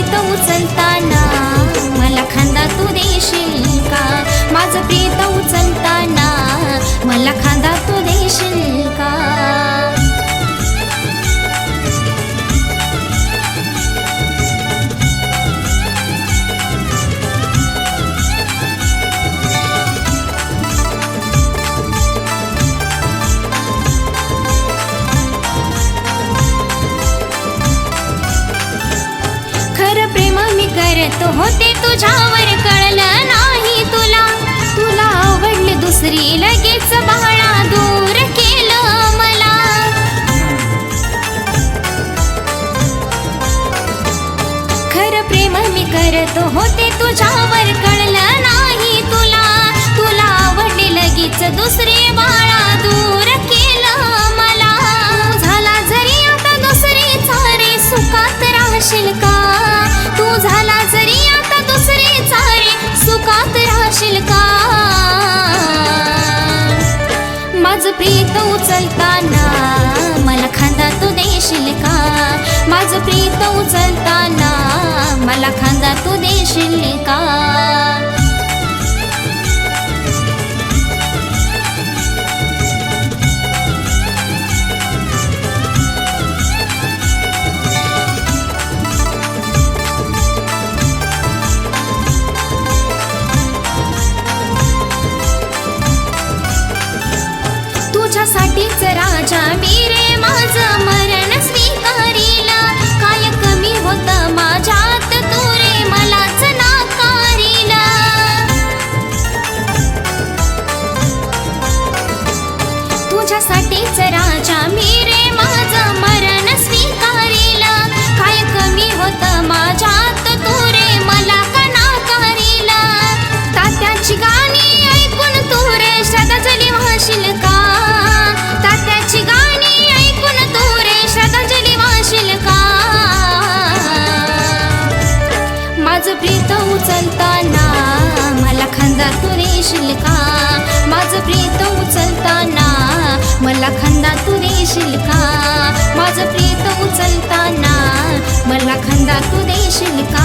प्रीत उचलताना मला खांदा तू देशील का? माझं प्रीत उचलताना मला खांदा तू देशील का? खरं प्रेम मी करत होते तुझ्यावर, कळलं नाही तुला. तुला आवडली दुसरी, लगेच बाळा दूर केलं मला. खरं प्रेम मी करत होते तुझ्यावर, कळलं नाही तुला. तुला आवडली लगेच दुसरी, बाळा दूर केलं मला. झाला जरी आता दुसरी चारे, सुखात राहशील का? तू झाला जरी आता दुसरी चारे, सुखात राहशील का? माझं प्रीत उचलताना मला खांदा तू देशील का? माझं प्रीत उचलताना मला खांदा तू देशील का? तुझ्यासाठीच राजा मी रे माझं मरण स्वीकारिला. काय कमी होतं माझ्यात, तू रे मलाच नाकारिला. तुझ्यासाठीच राजा मी रे माझं मरण स्वीकारिला. काय कमी होतं माझ्यात, तू रे मला का नाकारिला. तात्याची गाणी ऐकून तू रे श्रद्धांजली वाहशील का? तात्याची गाणी ऐकून तू रे श्रद्धांजली वाहशील का? माझं प्रीत उचलताना मला खांदा तू देशील का? माझं प्रीत उचलताना मला खांदा तू देशील का? माझं प्रीत उचलताना मला खांदा तू देशील का?